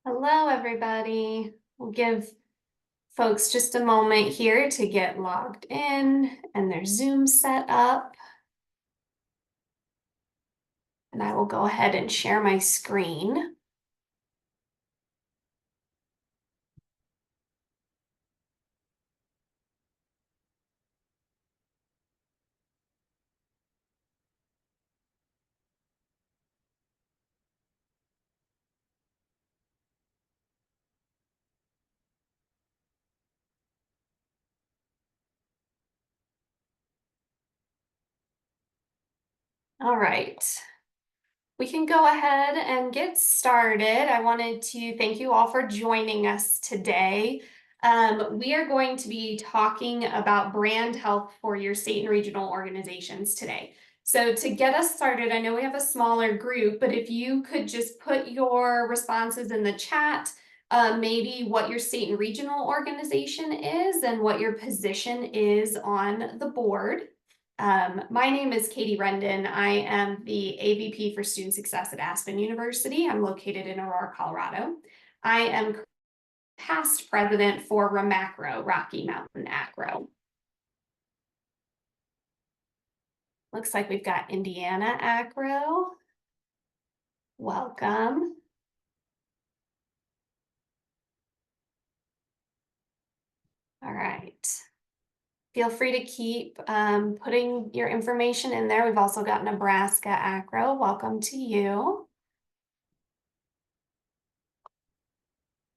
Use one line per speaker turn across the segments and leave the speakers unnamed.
Hello, everybody. We'll give folks just a moment here to get logged in and their Zoom set up. And I will go ahead and share my screen. All right. We can go ahead and get started. I wanted to thank you all for joining us today. We are going to be talking about brand health for your state and regional organizations today. So to get us started, I know we have a smaller group, but if you could just put your responses in the chat, maybe what your state and regional organization is and what your position is on the board. My name is Katie Rendon. I am the AVP for Student Success at Aspen University. I'm located in Aurora, Colorado. I am past president for RMACRO, Rocky Mountain Acro. Looks like we've got Indiana Acro. Welcome. All right. Feel free to keep putting your information in there. We've also got Nebraska Acro. Welcome to you.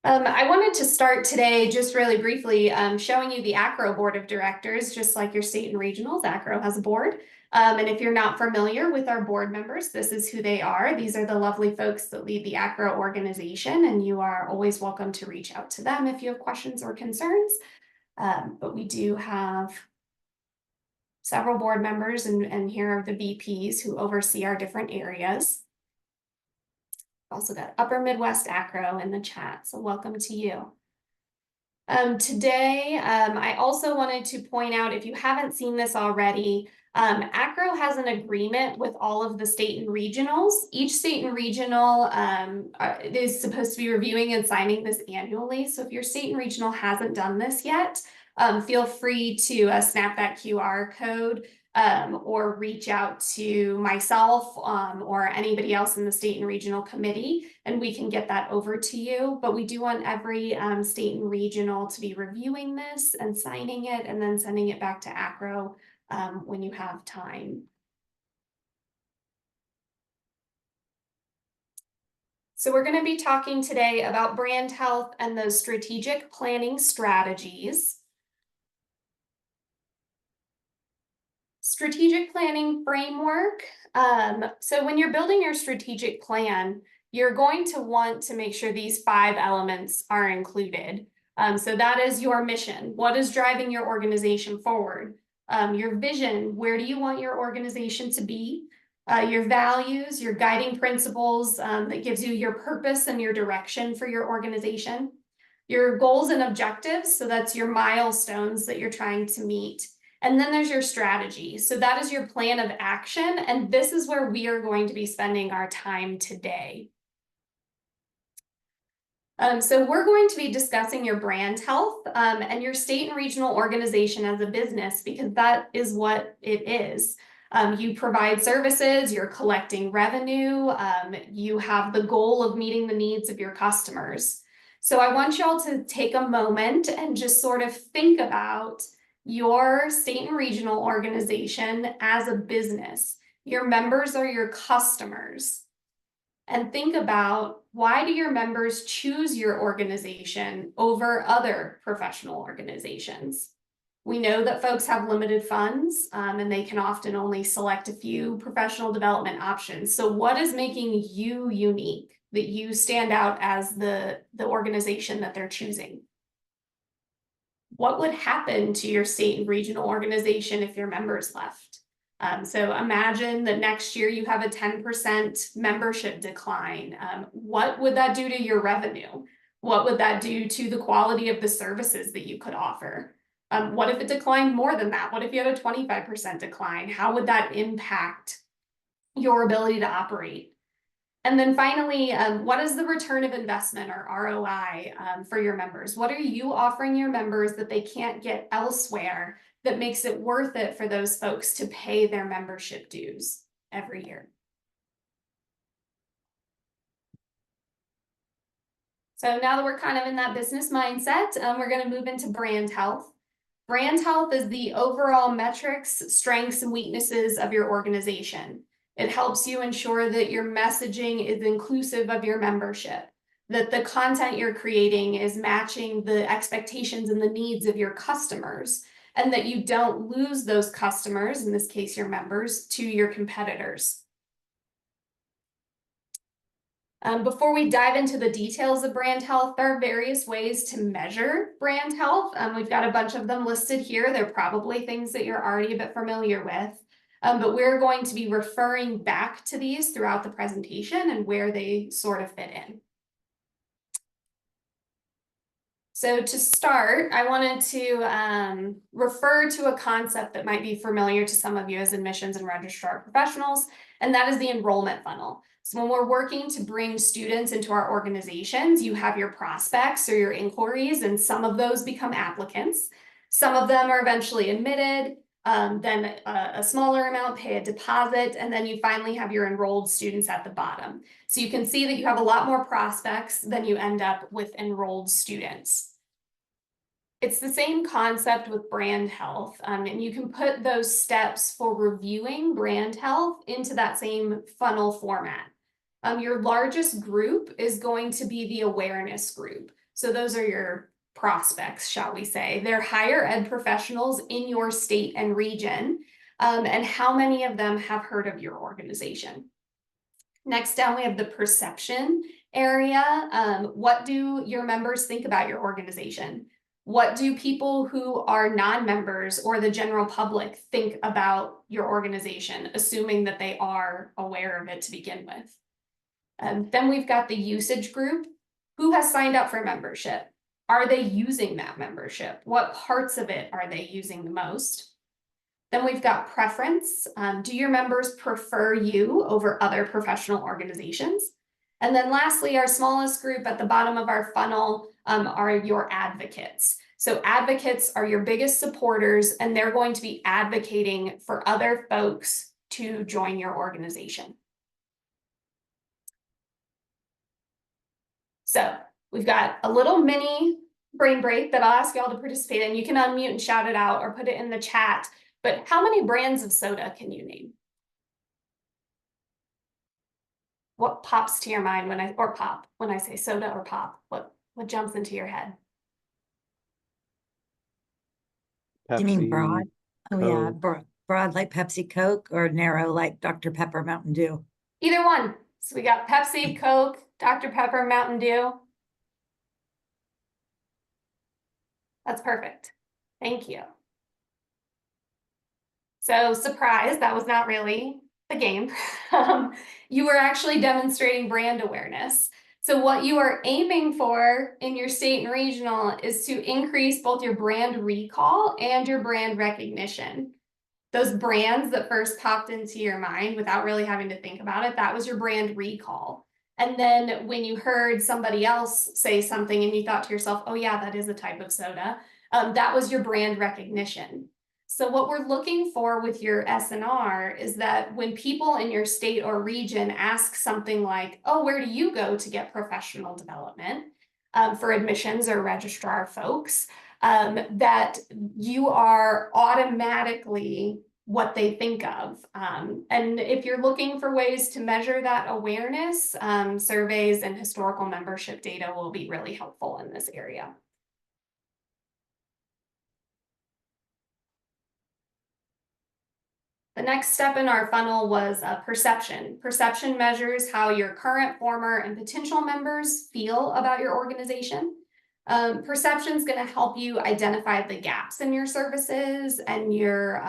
I wanted to start today just really briefly showing you the ACRO Board of Directors, just like your state and regionals. ACRO has a board. And if you're not familiar with our board members, this is who they are. These are the lovely folks that lead the ACRO organization, and you are always welcome to reach out to them if you have questions or concerns. But we do have several board members, and here are the VPs who oversee our different areas. Also got Upper Midwest Acro in the chat, so welcome to you. Today, I also wanted to point out, if you haven't seen this already, Acro has an agreement with all of the state and regionals. Each state and regional is supposed to be reviewing and signing this annually. So if your state and regional hasn't done this yet, feel free to snap that QR code or reach out to myself or anybody else in the state and regional committee, and we can get that over to you. But we do want every state and regional to be reviewing this and signing it and then sending it back to Acro when you have time. So we're going to be talking today about brand health and those strategic planning strategies. Strategic planning framework. So when you're building your strategic plan, you're going to want to make sure these 5 elements are included. So that is your mission. What is driving your organization forward? Your vision, where do you want your organization to be? Your values, your guiding principles that gives you your purpose and your direction for your organization. Your goals and objectives, so that's your milestones that you're trying to meet. And then there's your strategy. So that is your plan of action. And this is where we are going to be spending our time today. So we're going to be discussing your brand health and your state and regional organization as a business, because that is what it is. You provide services, you're collecting revenue, you have the goal of meeting the needs of your customers. So I want y'all to take a moment and just sort of think about your state and regional organization as a business. Your members are your customers. And think about, why do your members choose your organization over other professional organizations? We know that folks have limited funds and they can often only select a few professional development options. So what is making you unique, that you stand out as the organization that they're choosing? What would happen to your state and regional organization if your members left? So imagine that next year you have a 10% membership decline. What would that do to your revenue? What would that do to the quality of the services that you could offer? What if it declined more than that? What if you had a 25% decline? How would that impact your ability to operate? And then finally, what is the return of investment or ROI for your members? What are you offering your members that they can't get elsewhere that makes it worth it for those folks to pay their membership dues every year? So now that we're kind of in that business mindset, we're going to move into brand health. Brand health is the overall metrics, strengths, and weaknesses of your organization. It helps you ensure that your messaging is inclusive of your membership, that the content you're creating is matching the expectations and the needs of your customers, and that you don't lose those customers, in this case, your members, to your competitors. Before we dive into the details of brand health, there are various ways to measure brand health. We've got a bunch of them listed here. They're probably things that you're already a bit familiar with, but we're going to be referring back to these throughout the presentation and where they sort of fit in. So to start, I wanted to refer to a concept that might be familiar to some of you as admissions and registrar professionals, and that is the enrollment funnel. So when we're working to bring students into our organizations, you have your prospects or your inquiries, and some of those become applicants. Some of them are eventually admitted, then a smaller amount pay a deposit, and then you finally have your enrolled students at the bottom. So you can see that you have a lot more prospects than you end up with enrolled students. It's the same concept with brand health, and you can put those steps for reviewing brand health into that same funnel format. Your largest group is going to be the awareness group. So those are your prospects, shall we say. They're higher ed professionals in your state and region, and how many of them have heard of your organization. Next down, we have the perception area. What do your members think about your organization? What do people who are non-members or the general public think about your organization, assuming that they are aware of it to begin with? Then we've got the usage group. Who has signed up for membership? Are they using that membership? What parts of it are they using the most? Then we've got preference. Do your members prefer you over other professional organizations? And then lastly, our smallest group at the bottom of our funnel are your advocates. So advocates are your biggest supporters, and they're going to be advocating for other folks to join your organization. So we've got a little mini brain break that I'll ask y'all to participate in. You can unmute and shout it out or put it in the chat. But how many brands of soda can you name? What pops to your mind when I say soda or pop? What jumps into your head?
Do you mean
Pepsi,
broad? Oh yeah,
Coke.
broad like Pepsi, Coke, or narrow like Dr. Pepper, Mountain Dew?
Either one. So we got Pepsi, Coke, Dr. Pepper, Mountain Dew. That's perfect. Thank you. So surprise, that was not really the game. You were actually demonstrating brand awareness. So what you are aiming for in your state and regional is to increase both your brand recall and your brand recognition. Those brands that first popped into your mind without really having to think about it, that was your brand recall. And then when you heard somebody else say something and you thought to yourself, oh yeah, that is a type of soda, that was your brand recognition. So what we're looking for with your SNR is that when people in your state or region ask something like, oh, where do you go to get professional development for admissions or registrar folks, that you are automatically what they think of. And if you're looking for ways to measure that awareness, surveys and historical membership data will be really helpful in this area. The next step in our funnel was perception. Perception measures how your current, former, and potential members feel about your organization. Perception is going to help you identify the gaps in your services and your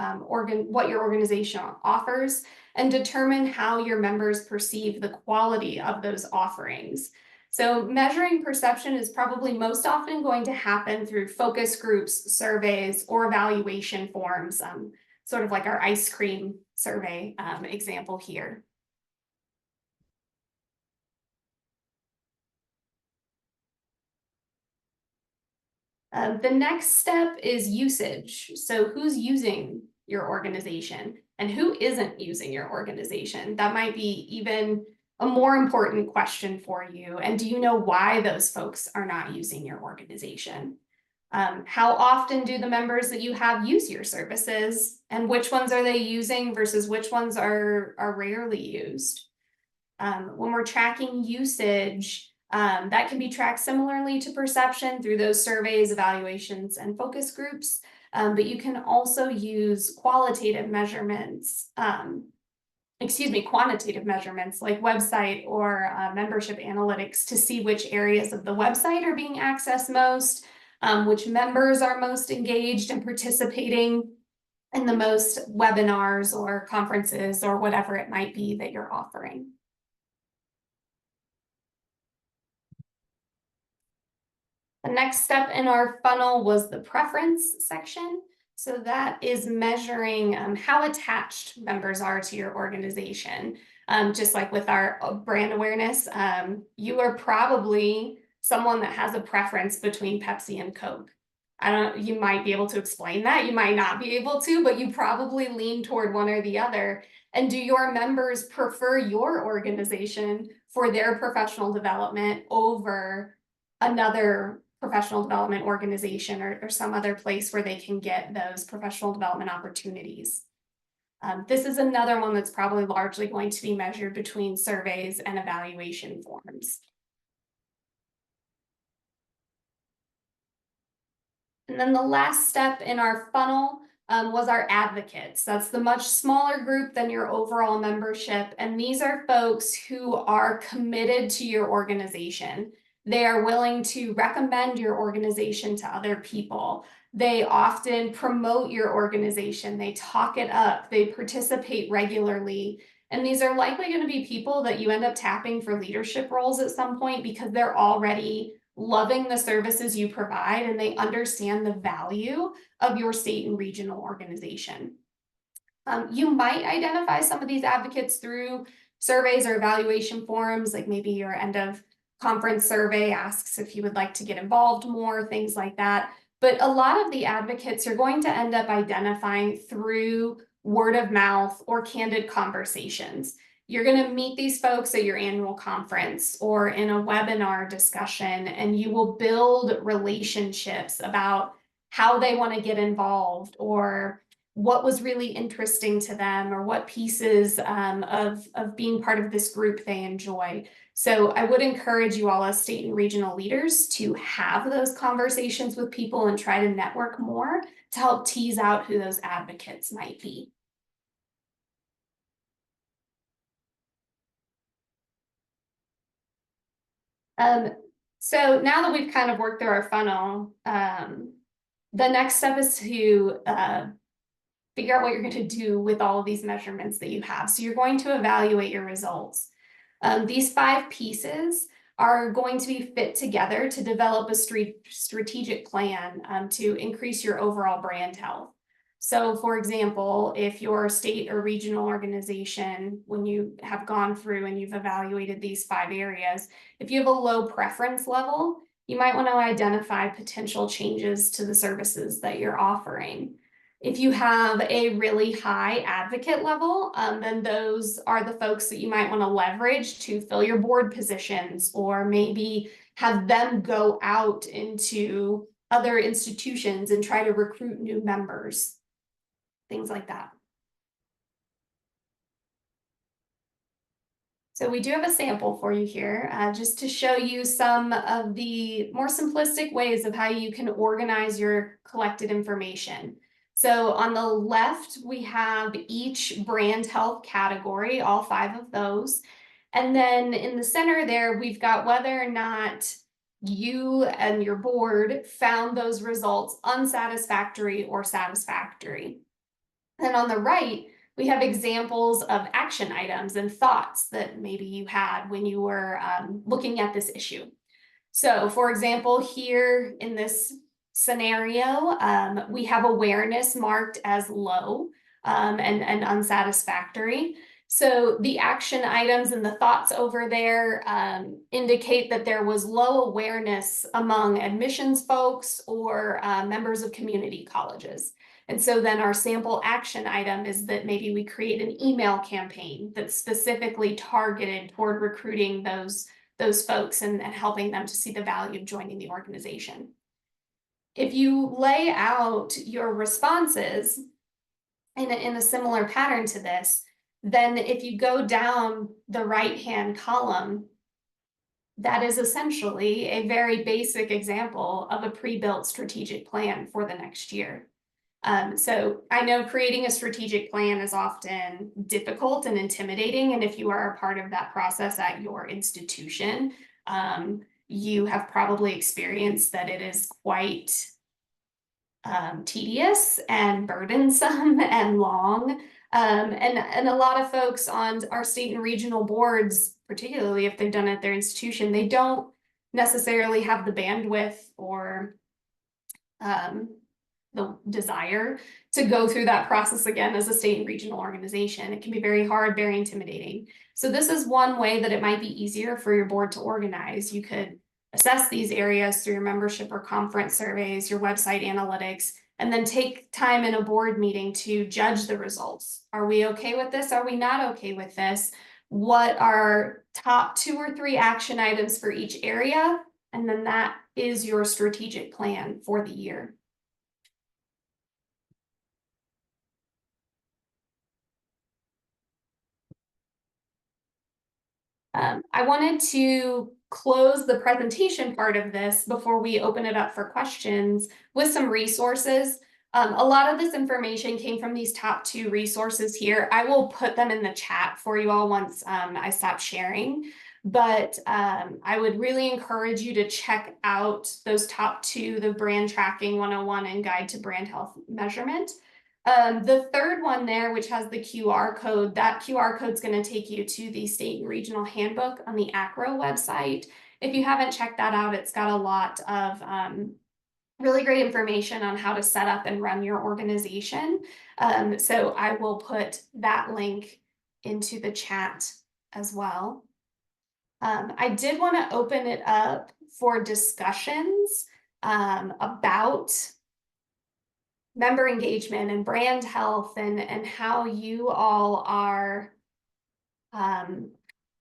what your organization offers, and determine how your members perceive the quality of those offerings. So measuring perception is probably most often going to happen through focus groups, surveys, or evaluation forms, sort of like our ice cream survey example here. The next step is usage. So who's using your organization and who isn't using your organization? That might be even a more important question for you. And do you know why those folks are not using your organization? How often do the members that you have use your services, and which ones are they using versus which ones are rarely used? When we're tracking usage, that can be tracked similarly to perception through those surveys, evaluations, and focus groups. But you can also use quantitative measurements like website or membership analytics to see which areas of the website are being accessed most, which members are most engaged and participating in the most webinars or conferences or whatever it might be that you're offering. The next step in our funnel was the preference section. So that is measuring how attached members are to your organization. Just like with our brand awareness, you are probably someone that has a preference between Pepsi and Coke. You might be able to explain that, you might not be able to, but you probably lean toward one or the other. And do your members prefer your organization for their professional development over another professional development organization or some other place where they can get those professional development opportunities? This is another one that's probably largely going to be measured between surveys and evaluation forms. And then the last step in our funnel was our advocates. That's the much smaller group than your overall membership. And these are folks who are committed to your organization. They are willing to recommend your organization to other people. They often promote your organization. They talk it up. They participate regularly. And these are likely going to be people that you end up tapping for leadership roles at some point because they're already loving the services you provide and they understand the value of your state and regional organization. You might identify some of these advocates through surveys or evaluation forums, like maybe your end of conference survey asks if you would like to get involved more, things like that. But a lot of the advocates you're going to end up identifying through word of mouth or candid conversations. You're going to meet these folks at your annual conference or in a webinar discussion, and you will build relationships about how they want to get involved or what was really interesting to them or what pieces of being part of this group they enjoy. So I would encourage you all as state and regional leaders to have those conversations with people and try to network more to help tease out who those advocates might be. So now that we've kind of worked through our funnel, the next step is to figure out what you're going to do with all of these measurements that you have. So you're going to evaluate your results. These 5 pieces are going to be fit together to develop a strategic plan to increase your overall brand health. So for example, if your state or regional organization, when you have gone through and you've evaluated these 5 areas, if you have a low preference level, you might want to identify potential changes to the services that you're offering. If you have a really high advocate level, then those are the folks that you might want to leverage to fill your board positions or maybe have them go out into other institutions and try to recruit new members, things like that. So we do have a sample for you here, just to show you some of the more simplistic ways of how you can organize your collected information. So on the left, we have each brand health category, all 5 of those. And then in the center there, we've got whether or not you and your board found those results unsatisfactory or satisfactory. And on the right, we have examples of action items and thoughts that maybe you had when you were looking at this issue. So for example, here in this scenario, we have awareness marked as low and unsatisfactory. So the action items and the thoughts over there indicate that there was low awareness among admissions folks or members of community colleges. And so then our sample action item is that maybe we create an email campaign that's specifically targeted toward recruiting those folks and helping them to see the value of joining the organization. If you lay out your responses in a similar pattern to this, then if you go down the right-hand column, that is essentially a very basic example of a pre-built strategic plan for the next year. So I know creating a strategic plan is often difficult and intimidating, and if you are a part of that process at your institution, you have probably experienced that it is quite tedious and burdensome and long. And a lot of folks on our state and regional boards, particularly if they've done it at their institution, they don't necessarily have the bandwidth or the desire to go through that process again as a state and regional organization. It can be very hard, very intimidating. So this is one way that it might be easier for your board to organize. You could assess these areas through your membership or conference surveys, your website analytics, and then take time in a board meeting to judge the results. Are we okay with this? Are we not okay with this? What are top 2 or 3 action items for each area? And then that is your strategic plan for the year. I wanted to close the presentation part of this before we open it up for questions with some resources. A lot of this information came from these top 2 resources here. I will put them in the chat for you all once I stop sharing. But I would really encourage you to check out those top 2, the Brand Tracking 101 and Guide to Brand Health Measurement. The third one there, which has the QR code, that QR code is going to take you to the state and regional handbook on the ACRO website. If you haven't checked that out, it's got a lot of really great information on how to set up and run your organization. So I will put that link into the chat as well. I did want to open it up for discussions about member engagement and brand health and how you all are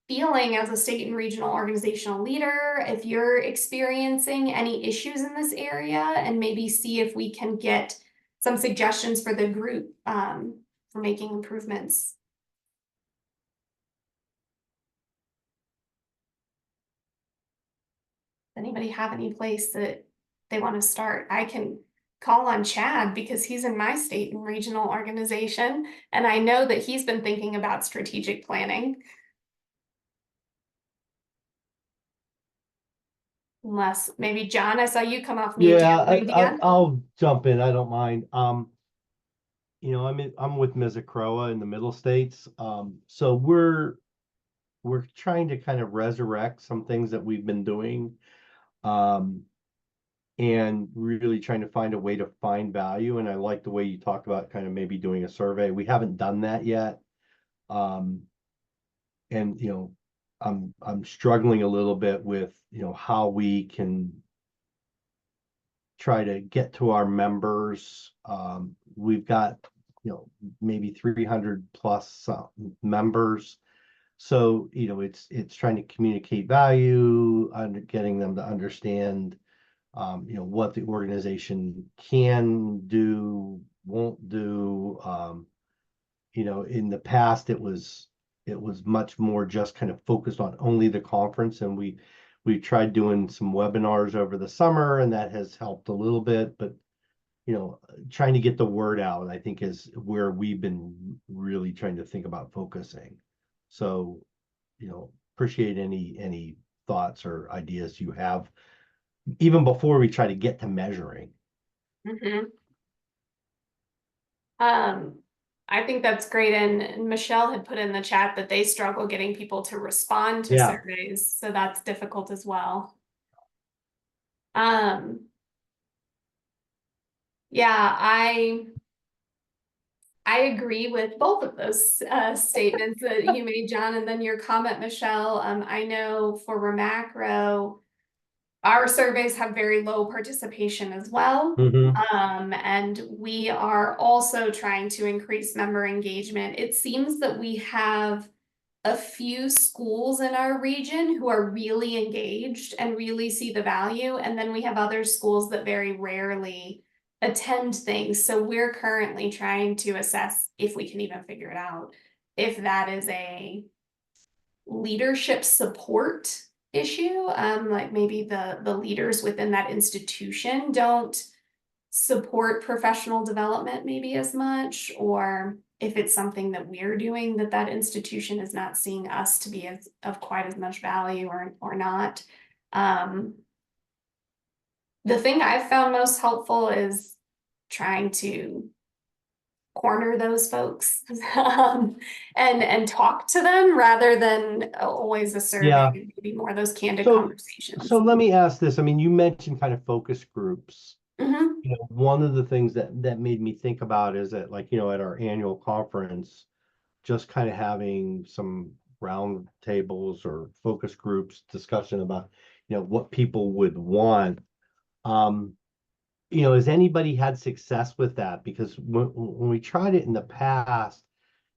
feeling as a state and regional organizational leader, if you're experiencing any issues in this area, and maybe see if we can get some suggestions for the group for making improvements. Does anybody have any place that they want to start? I can call on Chad because he's in my state and regional organization, and I know that he's been thinking about strategic planning. Unless maybe John, I saw you come off mute.
Yeah, I'll jump in. I don't mind. You know, I'm with Mississauga in the Middle States. So we're trying to kind of resurrect some things that we've been doing. And really trying to find a way to find value. And I like the way you talked about kind of maybe doing a survey. We haven't done that yet. And you know, I'm struggling a little bit with, you know, how we can try to get to our members. We've got, you know, maybe 300 plus members. So, you know, it's trying to communicate value, getting them to understand, you know, what the organization can do, won't do. You know, in the past, it was much more just kind of focused on only the conference, and we tried doing some webinars over the summer, and that has helped a little bit. But you know, trying to get the word out, I think, is where we've been really trying to think about focusing. So, you know, appreciate any thoughts or ideas you have, even before we try to get to measuring.
Mm-hmm. I think that's great. And Michelle had put in the chat that they struggle getting people to respond to
Yeah.
surveys, so that's difficult as well. Yeah, I agree with both of those statements that you made, John, and then your comment, Michelle. I know for Remacro, our surveys have very low participation as well.
Mhm.
And we are also trying to increase member engagement. It seems that we have a few schools in our region who are really engaged and really see the value. And then we have other schools that very rarely attend things. So we're currently trying to assess if we can even figure it out, if that is a leadership support issue. Like maybe the leaders within that institution don't support professional development maybe as much, or if it's something that we're doing that institution is not seeing us to be of quite as much value or not. The thing I've found most helpful is trying to corner those folks and talk to them rather than always a survey,
Yeah.
maybe more of those candid
So
conversations.
let me ask this. I mean, you mentioned kind of focus groups.
Mhm.
You know, one of the things that made me think about is that, like, you know, at our annual conference, just kind of having some round tables or focus groups discussion about, you know, what people would want. You know, has anybody had success with that? Because when we tried it in the past,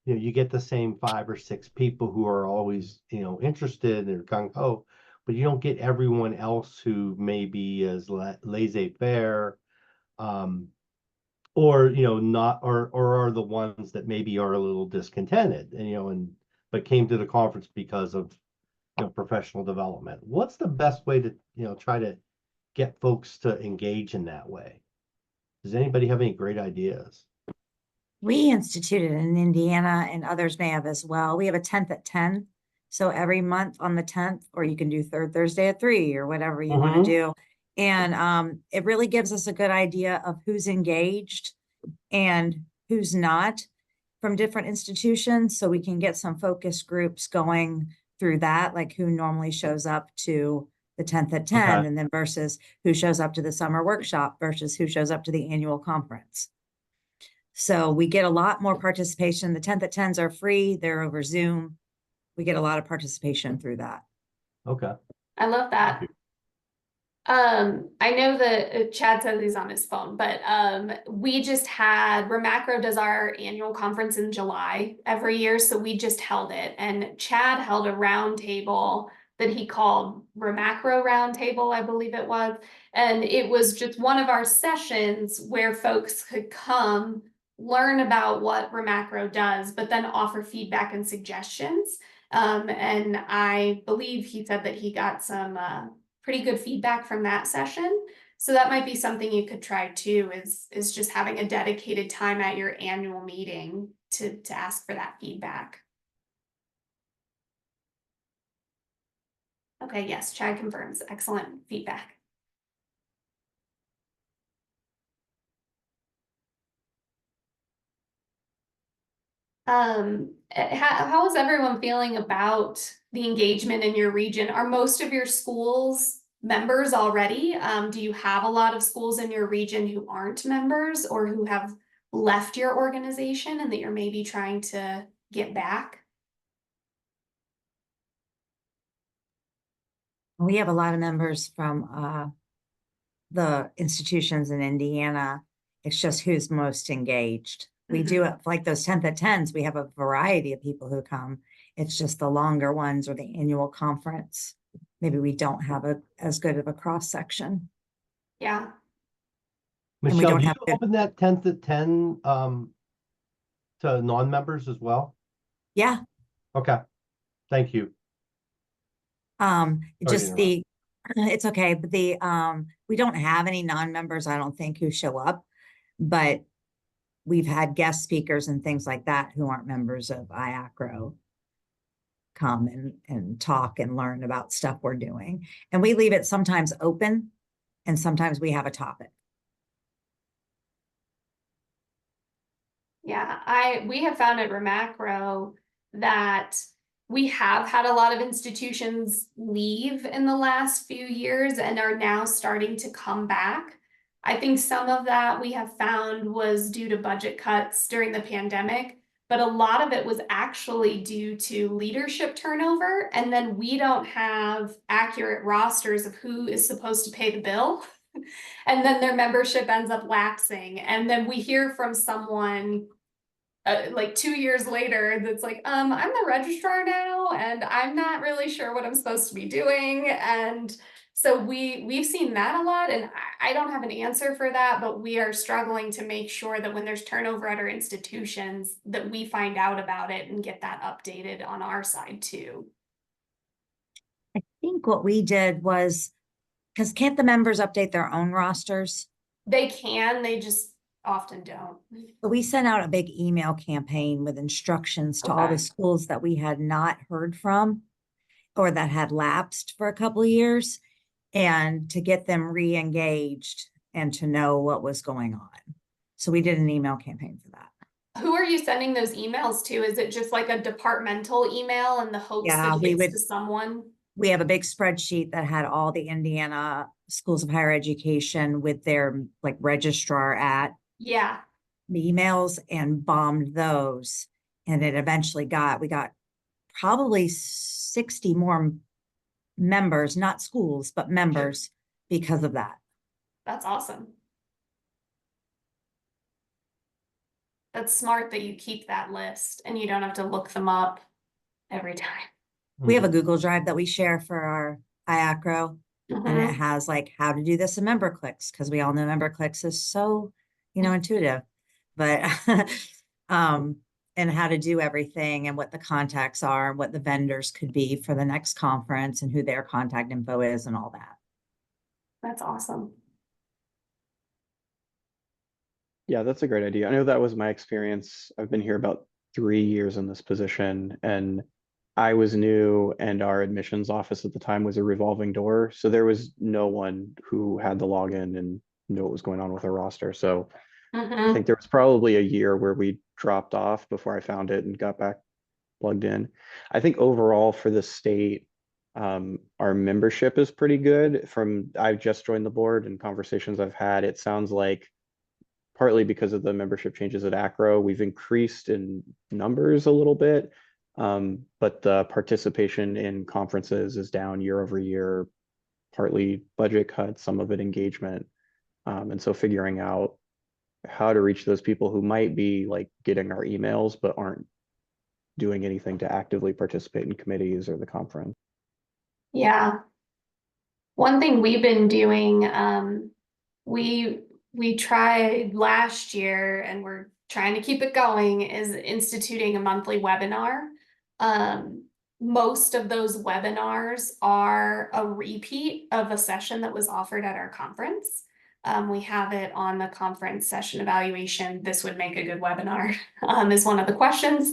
you know, you get the same 5 or 6 people who are always, you know, interested and gung ho, but you don't get everyone else who may be as laissez-faire, um, or, you know, not, or are the ones that maybe are a little discontented and, you know, but came to the conference because of, you know, professional development. What's the best way to, you know, try to get folks to engage in that way? Does anybody have any great ideas?
We instituted in Indiana, and others may have as well. We have a 10th at 10. So every month on the 10th, or you can do third Thursday at 3 or whatever you want to do. And it really gives us a good idea of who's engaged and who's not from different institutions. So we can get some focus groups going through that, like who normally shows up to the 10th at 10,
Okay.
and then versus who shows up to the summer workshop versus who shows up to the annual conference. So we get a lot more participation. The 10th at 10s are free. They're over Zoom. We get a lot of participation through that.
Okay.
I love that. I know that Chad says he's on his phone, but we just had Remacro does our annual conference in July every year, so we just held it, and Chad held a round table that he called Remacro Roundtable, I believe it was, and it was just one of our sessions where folks could come learn about what Remacro does, but then offer feedback and suggestions. And I believe he said that he got some pretty good feedback from that session. So that might be something you could try too, is just having a dedicated time at your annual meeting to ask for that feedback. Okay, yes, Chad confirms. Excellent feedback. How is everyone feeling about the engagement in your region? Are most of your schools members already? Do you have a lot of schools in your region who aren't members or who have left your organization and that you're maybe trying to get back?
We have a lot of members from the institutions in Indiana. It's just who's most engaged. We do it like those 10th at 10s. We have a variety of people who come. It's just the longer ones or the annual conference. Maybe we don't have as good of a cross section.
Yeah.
we
Michelle,
don't
do you
have good-
open that 10th at 10 to non-members as well?
Yeah.
Okay. Thank you. Sorry to
Just
interrupt.
it's okay, but we don't have any non-members, I don't think, who show up, but we've had guest speakers and things like that who aren't members of IACRO come and talk and learn about stuff we're doing. And we leave it sometimes open, and sometimes we have a topic.
Yeah, we have found at Remacro that we have had a lot of institutions leave in the last few years and are now starting to come back. I think some of that we have found was due to budget cuts during the pandemic, but a lot of it was actually due to leadership turnover. And then we don't have accurate rosters of who is supposed to pay the bill. And then their membership ends up lapsing. And then we hear from someone like 2 years later that's like, I'm the registrar now and I'm not really sure what I'm supposed to be doing. And so we've seen that a lot, and I don't have an answer for that, but we are struggling to make sure that when there's turnover at our institutions, that we find out about it and get that updated on our side too.
I think what we did was, because can't the members update their own rosters?
They can, they just often don't.
So we sent out a big email campaign with instructions to all
Okay.
the schools that we had not heard from or that had lapsed for a couple of years, and to get them re-engaged and to know what was going on. So we did an email campaign for that.
Who are you sending those emails to? Is it just like a departmental email in the hopes
Yeah,
that it
we
gets
would.
to someone?
We have a big spreadsheet that had all the Indiana schools of higher education with their like registrar at
Yeah.
the emails, and bombed those. And it eventually we got probably 60 more members, not schools, but members because of that.
That's awesome. That's smart that you keep that list and you don't have to look them up every time.
We have a Google Drive that we share for our IACRO, and it
Mhm.
has like how to do this in MemberClicks, because we all know MemberClicks is so, intuitive, but and how to do everything and what the contacts are, what the vendors could be for the next conference and who their contact info is and all that.
That's awesome.
Yeah, that's a great idea. I know that was my experience. I've been here about 3 years in this position, and I was new, and our admissions office at the time was a revolving door. So there was no one who had the login and knew what was going on with our roster. So I
Mhm.
think there was probably a year where we dropped off before I found it and got back plugged in. I think overall for the state, our membership is pretty good. I've just joined the board, and conversations I've had, it sounds like partly because of the membership changes at ACRO, we've increased in numbers a little bit, but the participation in conferences is down year over year, partly budget cuts, some of it engagement. And so figuring out how to reach those people who might be like getting our emails but aren't doing anything to actively participate in committees or the conference.
Yeah. One thing we've been doing, we tried last year and we're trying to keep it going, is instituting a monthly webinar. Most of those webinars are a repeat of a session that was offered at our conference. We have it on the conference session evaluation. This would make a good webinar, is one of the questions.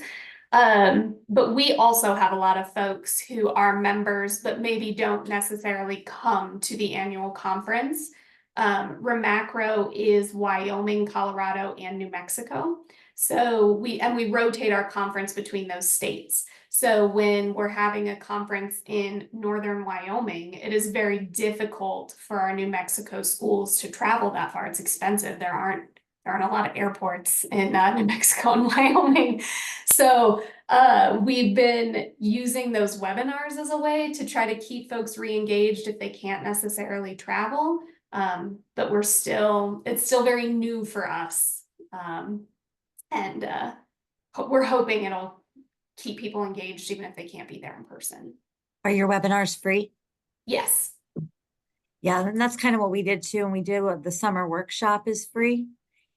But we also have a lot of folks who are members, but maybe don't necessarily come to the annual conference. Remacro is Wyoming, Colorado, and New Mexico. So we rotate our conference between those states. So when we're having a conference in northern Wyoming, it is very difficult for our New Mexico schools to travel that far. It's expensive. There aren't a lot of airports in New Mexico and Wyoming. So we've been using those webinars as a way to try to keep folks re-engaged if they can't necessarily travel. But it's still very new for us. And we're hoping it'll keep people engaged even if they can't be there in person.
Are your webinars free?
Yes.
Yeah, and that's kind of what we did too. And we did the summer workshop is free,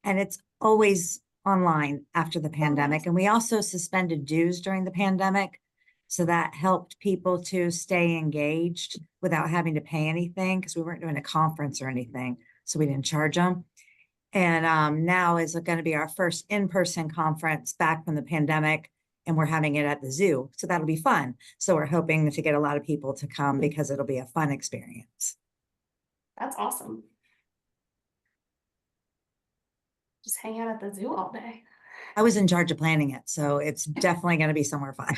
and it's always online after the pandemic. And we also suspended dues during the pandemic. So that helped people to stay engaged without having to pay anything, because we weren't doing a conference or anything. So we didn't charge them. And now is going to be our first in-person conference back from the pandemic, and we're having it at the zoo. So that'll be fun. So we're hoping to get a lot of people to come because it'll be a fun experience.
That's awesome. Just hang out at the zoo all day.
I was in charge of planning it, so it's definitely gonna be somewhere fun.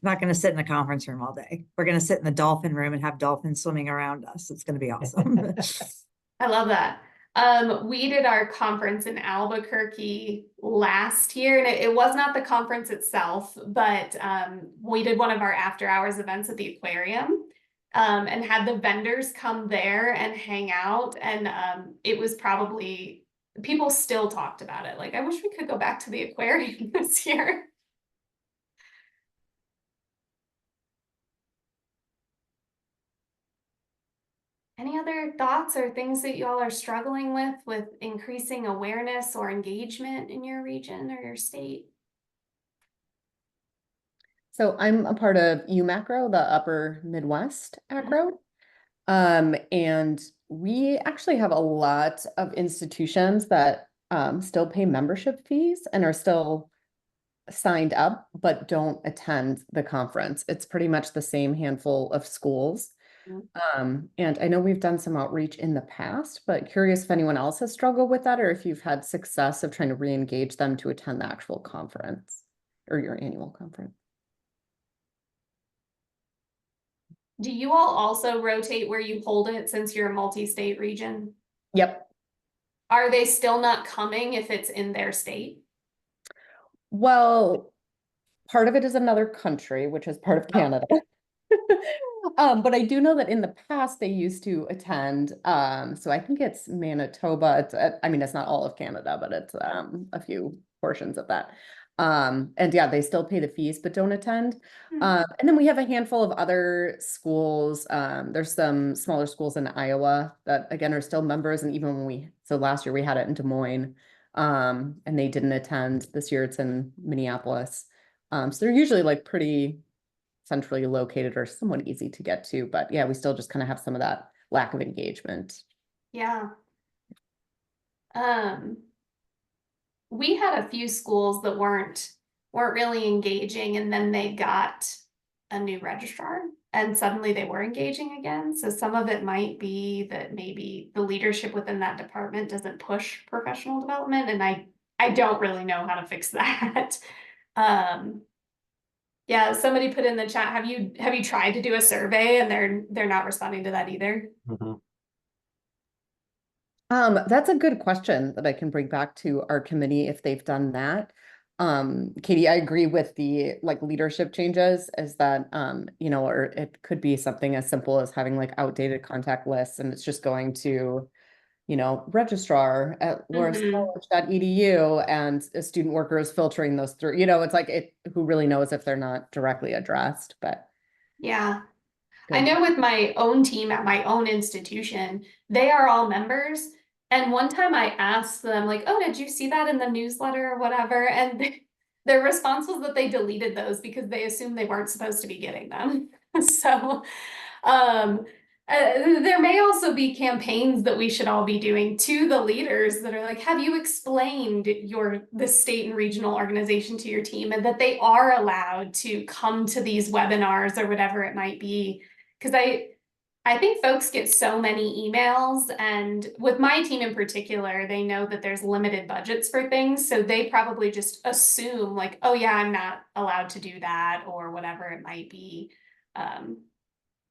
Not gonna sit in a conference room all day. We're gonna sit in the dolphin room and have dolphins swimming around us. It's gonna be awesome.
I love that. We did our conference in Albuquerque last year, and it was not the conference itself, but we did one of our after hours events at the aquarium. And had the vendors come there and hang out, and it was probably, people still talked about it. Like, I wish we could go back to the aquarium this year. Any other thoughts or things that you all are struggling with increasing awareness or engagement in your region or your state?
So I'm a part of UMACRO, the Upper Midwest Acro. And we actually have a lot of institutions that still pay membership fees and are still signed up, but don't attend the conference. It's pretty much the same handful of schools. And I know we've done some outreach in the past, but curious if anyone else has struggled with that or if you've had success of trying to re-engage them to attend the actual conference or your annual conference.
Do you all also rotate where you hold it since you're a multi-state region?
Yep.
Are they still not coming if it's in their state?
Well, part of it is another country, which is part of Canada. But I do know that in the past they used to attend. So I think it's Manitoba. It's, I mean, it's not all of Canada, but it's a few portions of that. And yeah, they still pay the fees, but don't attend. And then we have a handful of other schools. There's some smaller schools in Iowa that again are still members. And even when so last year we had it in Des Moines, and they didn't attend. This year it's in Minneapolis. So they're usually like pretty centrally located or somewhat easy to get to, but yeah, we still just kind of have some of that lack of engagement.
Yeah. We had a few schools that weren't really engaging, and then they got a new registrar and suddenly they were engaging again. So some of it might be that maybe the leadership within that department doesn't push professional development, and I don't really know how to fix that. Yeah, somebody put in the chat, have you tried to do a survey? And they're not responding to that either.
That's a good question that I can bring back to our committee if they've done that. Katie, I agree with the like leadership changes is that, you know, or it could be something as simple as having like outdated contact lists and it's just going to, you know, registrar at lawrencecollege.edu and a student worker is filtering those through, you know, it's like who really knows if they're not directly addressed, but.
Yeah.
Good.
I know with my own team at my own institution, they are all members. And one time I asked them like, oh, did you see that in the newsletter or whatever? And their response was that they deleted those because they assumed they weren't supposed to be getting them. So, there may also be campaigns that we should all be doing to the leaders that are like, have you explained the state and regional organization to your team and that they are allowed to come to these webinars or whatever it might be? Because I think folks get so many emails, and with my team in particular, they know that there's limited budgets for things. So they probably just assume like, oh yeah, I'm not allowed to do that or whatever it might be.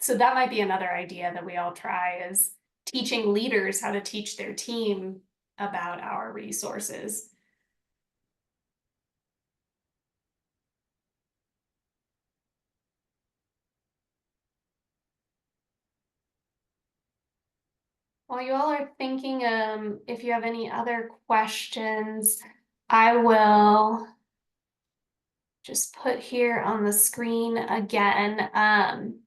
So that might be another idea that we all try is teaching leaders how to teach their team about our resources. While you all are thinking, if you have any other questions, I will just put here on the screen again.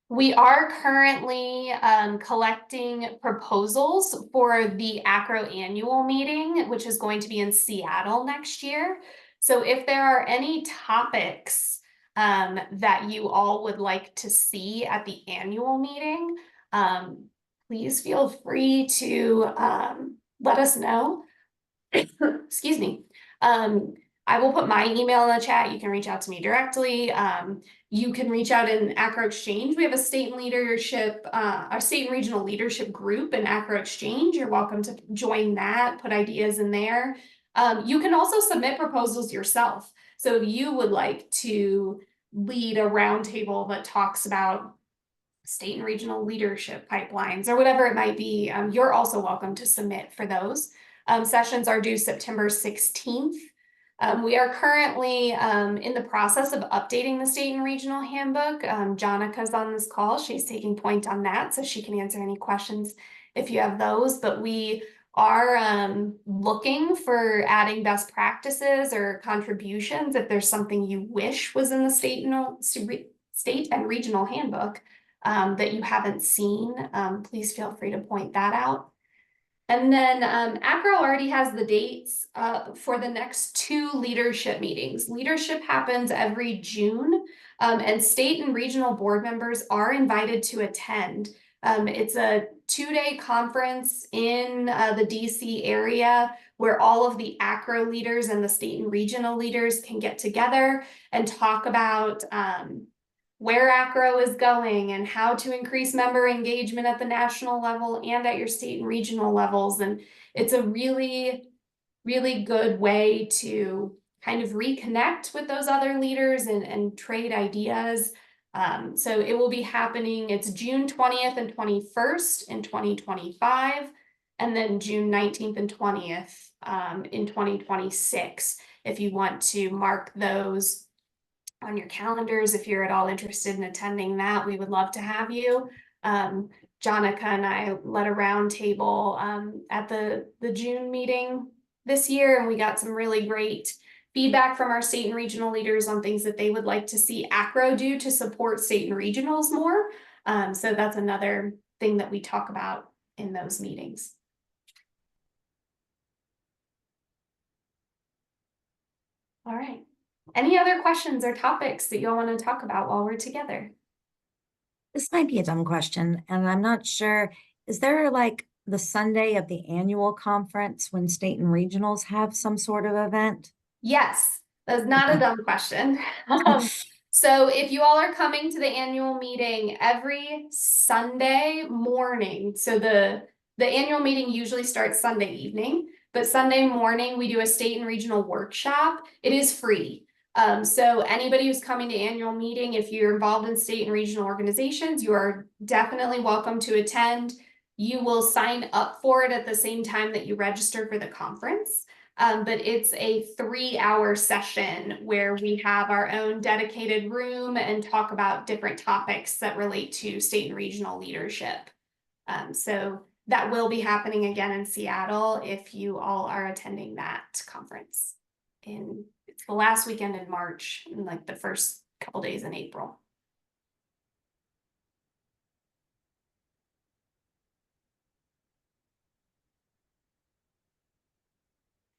We are currently collecting proposals for the ACRO annual meeting, which is going to be in Seattle next year. So if there are any topics that you all would like to see at the annual meeting, please feel free to let us know. Excuse me. I will put my email in the chat. You can reach out to me directly. You can reach out in ACRO Exchange. We have a state and leadership, our state and regional leadership group in ACRO Exchange. You're welcome to join that, put ideas in there. You can also submit proposals yourself. So if you would like to lead a roundtable that talks about state and regional leadership pipelines or whatever it might be, you're also welcome to submit for those. Sessions are due September 16th. We are currently in the process of updating the state and regional handbook. Jonica's on this call. She's taking point on that, so she can answer any questions if you have those. But we are looking for adding best practices or contributions. If there's something you wish was in the state and regional handbook that you haven't seen, please feel free to point that out. And then ACRO already has the dates for the next 2 leadership meetings. Leadership happens every June, and state and regional board members are invited to attend. It's a 2-day conference in the DC area where all of the ACRO leaders and the state and regional leaders can get together and talk about where ACRO is going and how to increase member engagement at the national level and at your state and regional levels. And it's a really, really good way to kind of reconnect with those other leaders and trade ideas. So it will be happening, it's June 20th and 21st in 2025, and then June 19th and 20th in 2026. If you want to mark those on your calendars, if you're at all interested in attending that, we would love to have you. Jonica and I led a round table at the June meeting this year, and we got some really great feedback from our state and regional leaders on things that they would like to see ACRO do to support state and regionals more. So that's another thing that we talk about in those meetings. All right. Any other questions or topics that you'll want to talk about while we're together?
This might be a dumb question, and I'm not sure. Is there like the Sunday of the annual conference when state and regionals have some sort of event?
Yes, that's not a dumb question. So if you all are coming to the annual meeting every Sunday morning, so the annual meeting usually starts Sunday evening, but Sunday morning we do a state and regional workshop. It is free. So anybody who's coming to annual meeting, if you're involved in state and regional organizations, you are definitely welcome to attend. You will sign up for it at the same time that you register for the conference. But it's a 3-hour session where we have our own dedicated room and talk about different topics that relate to state and regional leadership. So that will be happening again in Seattle if you all are attending that conference. It's the last weekend in March and like the first couple days in April.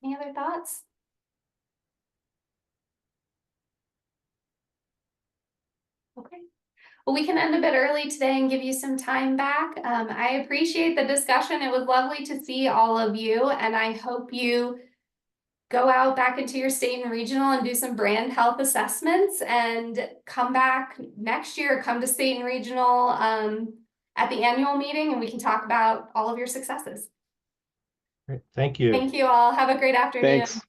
Any other thoughts? Okay. Well, we can end a bit early today and give you some time back. I appreciate the discussion. It was lovely to see all of you, and I hope you go out back into your state and regional and do some brand health assessments and come back next year, come to state and regional at the annual meeting, and we can talk about all of your successes.
Great. Thank you.
Thank you all. Have a great afternoon.
Thanks.